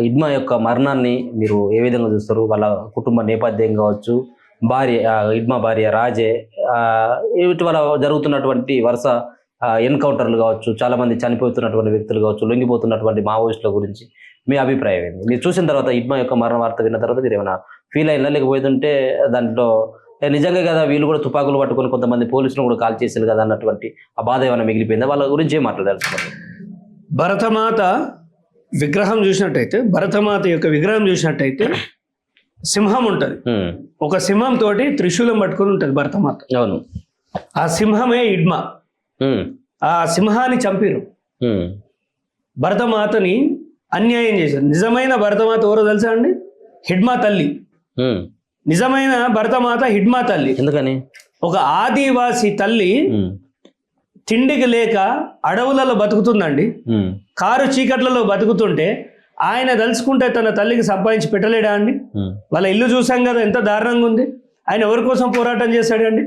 హిడ్మా యొక్క మరణాన్ని మీరు ఏ విధంగా చూస్తారు? వాళ్ళ కుటుంబ నేపథ్యం కావచ్చు, భార్య హిడ్మా భార్య రాజే, ఇటీవల జరుగుతున్నటువంటి వరుస ఎన్కౌంటర్లు కావచ్చు, చాలా మంది చనిపోతున్నటువంటి వ్యక్తులు కావచ్చు, లొంగిపోతున్నటువంటి మావోయిస్టుల గురించి మీ అభిప్రాయం ఏంది? మీరు చూసిన తర్వాత హిడ్మా యొక్క మరణ వార్త విన్న తర్వాత మీరు ఏమైనా ఫీల్ అయినా, లేకపోతుంటే దాంట్లో నిజంగా కదా వీళ్ళు కూడా తుపాకులు పట్టుకొని కొంతమంది పోలీసులు కూడా కాల్ చేశారు కదా అన్నటువంటి ఆ బాధ ఏమైనా మిగిలిపోయిందా? వాళ్ళ గురించి ఏం మాట్లాడారు? భరతమాత విగ్రహం చూసినట్టయితే, భరతమాత యొక్క విగ్రహం చూసినట్టయితే సింహం ఉంటుంది. ఒక సింహం తోటి త్రిశూలం పట్టుకొని ఉంటుంది భరతమాత. అవును, ఆ సింహమే హిడ్మా. ఆ సింహాన్ని చంపిరు, భరతమాతని అన్యాయం చేశారు. నిజమైన భరతమాత ఎవరో తెలుసా అండి? హిడ్మా తల్లి. నిజమైన భరతమాత హిడ్మా తల్లి. ఎందుకని? ఒక ఆదివాసి తల్లి తిండికి లేక అడవులలో బతుకుతుందండి. కారు చీకట్లలో బతుకుతుంటే ఆయన తలుచుకుంటే తన తల్లికి సంపాదించి పెట్టలేడా అండి? వాళ్ళ ఇల్లు చూసాం కదా ఎంత దారుణంగా ఉంది. ఆయన ఎవరి కోసం పోరాటం చేశాడండి?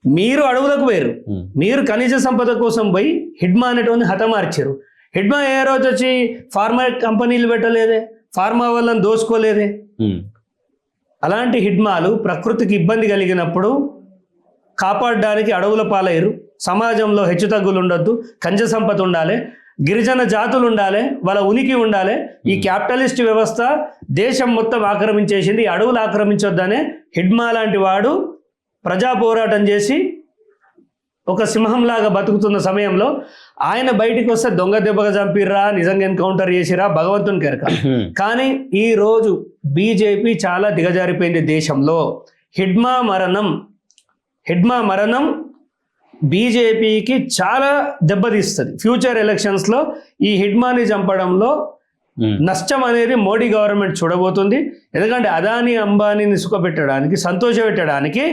మీరు అడవులకు పోయారు, మీరు ఖనిజ సంపద కోసం పోయి హిడ్మా అనేటువంటి హతమార్చారు. హిడ్మా ఏ రోజు వచ్చి ఫార్మా కంపెనీలు పెట్టలేదే, ఫార్మా వాళ్ళని దోసుకోలేదే. అలాంటి హిడ్మాలు ప్రకృతికి ఇబ్బంది కలిగినప్పుడు కాపాడడానికి అడవుల పాలయ్యారు. సమాజంలో హెచ్చుతగ్గులు ఉండొద్దు, ఖనిజ సంపద ఉండాలి, గిరిజన జాతులు ఉండాలి, వాళ్ళ ఉనికి ఉండాలి. ఈ క్యాపిటలిస్ట్ వ్యవస్థ దేశం మొత్తం ఆక్రమించేసింది, అడవులు ఆక్రమించొద్దనే హిడ్మా లాంటి వాడు ప్రజా పోరాటం చేసి ఒక సింహంలాగా బతుకుతున్న సమయంలో ఆయన బయటికి వస్తే దొంగ దెబ్బగా చంపిర్రా, నిజంగా ఎన్కౌంటర్ చేసిరా, భగవంతుని కెరక. కానీ ఈ రోజు బీజేపీ చాలా దిగజారిపోయింది దేశంలో. హిడ్మా మరణం బీజేపీకి చాలా దెబ్బతీస్తుంది. ఫ్యూచర్ ఎలక్షన్స్లో ఈ హిడ్మాని చంపడంలో నష్టం అనేది మోడీ గవర్నమెంట్ చూడబోతుంది. ఎందుకంటే అదానీ అంబానీని సుఖపెట్టడానికి, సంతోషపెట్టడానికి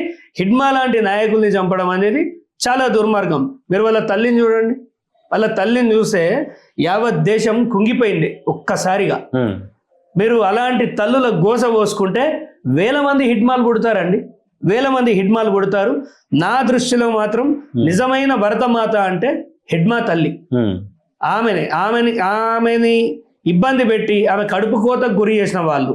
హిడ్మా లాంటి నాయకుల్ని చంపడం అనేది చాలా దుర్మార్గం. మీరు వాళ్ళ తల్లిని చూడండి, వాళ్ళ తల్లిని చూస్తే యావత్ దేశం కుంగిపోయింది ఒక్కసారిగా. మీరు అలాంటి తల్లుల గోస పోసుకుంటే వేల మంది హిడ్మాలు పుడతారండి, వేల మంది హిడ్మాలు పుడతారు. నా దృష్టిలో మాత్రం నిజమైన భరతమాత అంటే హిడ్మా తల్లి. ఆమెని ఇబ్బంది పెట్టి ఆమె కడుపు కోతకు గురి చేసిన వాళ్ళు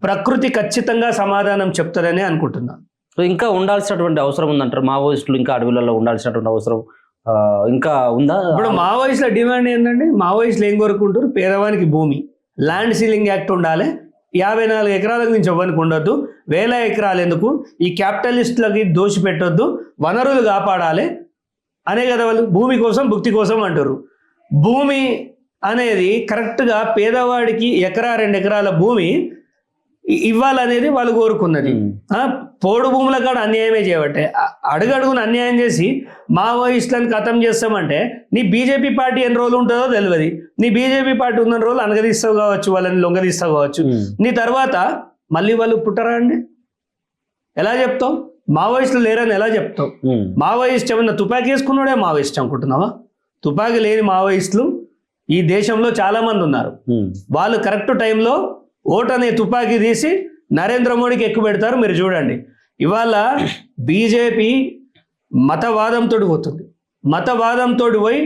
ప్రకృతి ఖచ్చితంగా సమాధానం చెప్తారని అనుకుంటున్నాను. ఇంకా ఉండాల్సినటువంటి అవసరం ఉందంటారు మావోయిస్టులు? ఇంకా అడవులలో ఉండాల్సినటువంటి అవసరం ఇంకా ఉందా? ఇప్పుడు మావోయిస్టుల డిమాండ్ ఏంటంటే, మావోయిస్టులు ఏం కోరుకుంటారు? పేదవానికి భూమి, ల్యాండ్ సీలింగ్ యాక్ట్ ఉండాలి, 54 ఎకరాలకు నుంచి ఎవరికి ఉండొద్దు, 1000 ఎకరాలు ఎందుకు, ఈ క్యాపిటలిస్టులకి దోషి పెట్టొద్దు, వనరులు కాపాడాలి అనే కదా వాళ్ళు భూమి కోసం భుక్తి కోసం అంటారు. భూమి అనేది కరెక్ట్గా పేదవాడికి 1-2 ఎకరాల భూమి ఇవ్వాలనేది వాళ్ళు కోరుకున్నది. పోడు భూముల కాడ అన్యాయమే చేయబట్టే అడుగడుగున అన్యాయం చేసి మావోయిస్టులను ఖతం చేస్తామంటే నీ బీజేపీ పార్టీ ఎన్ని రోజులు ఉంటుందో తెలియదు. నీ బీజేపీ పార్టీ ఉన్న రోజులు అనగదీస్తావు కావచ్చు, వాళ్ళని లొంగదీస్తావు కావచ్చు. నీ తర్వాత మళ్ళీ వాళ్ళు పుట్టరా అండి? ఎలా చెప్తావు? మావోయిస్టులు లేరని ఎలా చెప్తావు? మావోయిస్ట్ ఏమన్నా తుపాకీ వేసుకున్నాడే మావోయిస్ట్ అనుకుంటున్నావా? తుపాకీ లేని మావోయిస్టులు ఈ దేశంలో చాలా మంది ఉన్నారు. వాళ్ళు కరెక్ట్ టైంలో ఓటు అనే తుపాకీ తీసి నరేంద్ర మోడీకి ఎక్కువ పెడతారు. మీరు చూడండి, ఇవాళ బీజేపీ మతవాదంతో పోతుంది, మతవాదంతో పోయి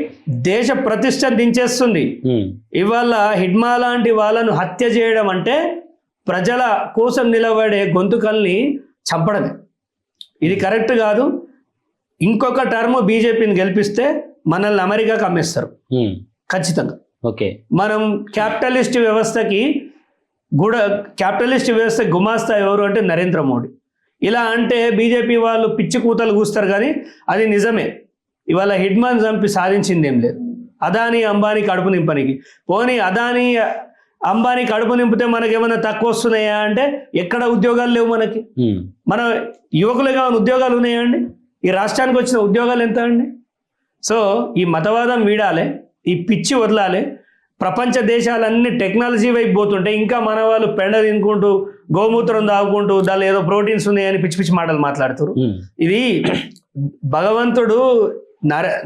దేశ ప్రతిష్ట దించేస్తుంది. ఇవాళ హిడ్మా లాంటి వాళ్ళను హత్య చేయడం అంటే ప్రజల కోసం నిలబడే గొంతుకల్ని చంపడమే. ఇది కరెక్ట్ కాదు. ఇంకొక టర్మ్ బీజేపీని గెలిపిస్తే మనల్ని అమెరికాకి అమ్మేస్తారు ఖచ్చితంగా. ఓకే, మనం క్యాపిటలిస్ట్ వ్యవస్థకి గుమాస్తా ఎవరు అంటే నరేంద్ర మోడీ. ఇలా అంటే బీజేపీ వాళ్ళు పిచ్చి కూతలు కూస్తారు, కానీ అది నిజమే. ఇవాళ హిడ్మాన్ చంపి సాధించింది ఏం లేదు. అదానీ అంబానీ కడుపు నింపనికి పోనీ అదానీ అంబానీ కడుపు నింపితే మనకేమైనా తక్కువ వస్తున్నాయా అంటే ఎక్కడ ఉద్యోగాలు లేవు మనకి. మన యువకులుగా ఉద్యోగాలు ఉన్నాయా అండి? ఈ రాష్ట్రానికి వచ్చిన ఉద్యోగాలు ఎంత అండి? సో ఈ మతవాదం వీడాలి, ఈ పిచ్చి వదలాలి. ప్రపంచ దేశాలన్నీ టెక్నాలజీ వైపు పోతుంటే ఇంకా మన వాళ్ళు పెండ తినుకుంటూ గోమూత్రం తాగుకుంటూ దానిలో ఏదో ప్రోటీన్స్ ఉన్నాయని పిచ్చి పిచ్చి మాటలు మాట్లాడుతారు. ఇది భగవంతుడు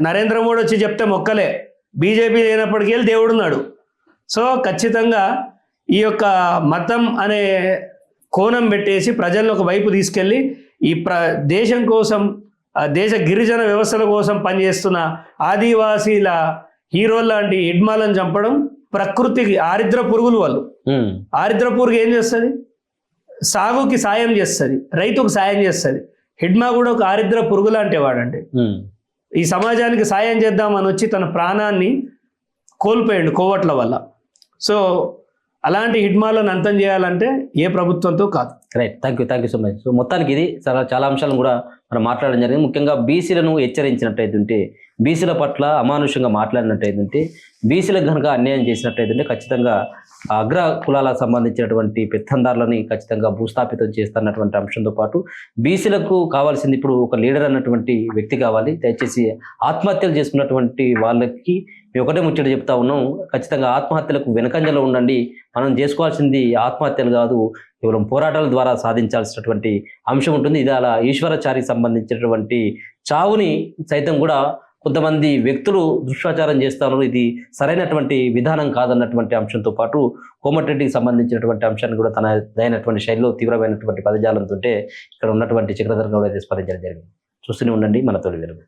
నరేంద్ర మోడీ వచ్చి చెప్తే మొక్కలే, బీజేపీ లేనప్పటికీ దేవుడున్నాడు. సో ఖచ్చితంగా ఈ యొక్క మతం అనే కోణం పెట్టేసి ప్రజలను ఒక వైపు తీసుకెళ్ళి ఈ దేశం కోసం, దేశ గిరిజన వ్యవస్థల కోసం పనిచేస్తున్న ఆదివాసీల హీరోలు లాంటి హిడ్మాలను చంపడం ప్రకృతికి ఆరిద్ర పురుగులు వాళ్ళు. ఉమ్, ఆరిద్రపూర్కి ఏం చేస్తుంది? సాగుకి సాయం చేస్తుంది, రైతుకు సాయం చేస్తుంది. హిడ్మా కూడా ఒక ఆరిద్ర పురుగు లాంటి వాడండి. ఉమ్, ఈ సమాజానికి సాయం చేద్దామని వచ్చి తన ప్రాణాన్ని కోల్పోయాడు కోవట్ల వల్ల. సో అలాంటి హిడ్మాలను అంతం చేయాలంటే ఏ ప్రభుత్వంతో కాదు. Right, thank you so much. So మొత్తానికి ఇది చాలా అంశాలను కూడా మనం మాట్లాడడం జరిగింది. ముఖ్యంగా బీసీలను హెచ్చరించినట్టయితుంటే, బీసీల పట్ల అమానుషంగా మాట్లాడినట్టయితుంటే, బీసీలకు కనుక అన్యాయం చేసినట్టయితుంటే ఖచ్చితంగా అగ్ర కులాలకు సంబంధించినటువంటి పెత్తందారులని ఖచ్చితంగా భూస్థాపితం చేస్తున్నటువంటి అంశంతో పాటు బీసీలకు కావాల్సింది ఇప్పుడు ఒక లీడర్ అన్నటువంటి వ్యక్తి కావాలి. దయచేసి ఆత్మహత్యలు చేసుకున్నటువంటి వాళ్ళకి మేము ఒకటే ముచ్చట చెప్తా ఉన్నాం, ఖచ్చితంగా ఆత్మహత్యలకు వెనకంజలో ఉండండి. మనం చేసుకోవాల్సింది ఆత్మహత్యలు కాదు, కేవలం పోరాటాల ద్వారా సాధించాల్సినటువంటి అంశం ఉంటుంది. ఇది అలా ఈశ్వరాచారికి సంబంధించినటువంటి చావుని సైతం కూడా కొంతమంది వ్యక్తులు దుష్ప్రచారం చేస్తారు. ఇది సరైనటువంటి విధానం కాదన్నటువంటి అంశంతో పాటు కోమటిరెడ్డికి సంబంధించినటువంటి అంశాన్ని కూడా తనదైనటువంటి శైలిలో తీవ్రమైనటువంటి పదజాలంతో ఇక్కడ ఉన్నటువంటి చక్రధర్ గౌడ్ అయితే స్పందించడం జరిగింది. చూస్తూనే ఉండండి మన తొలి వెలుగు.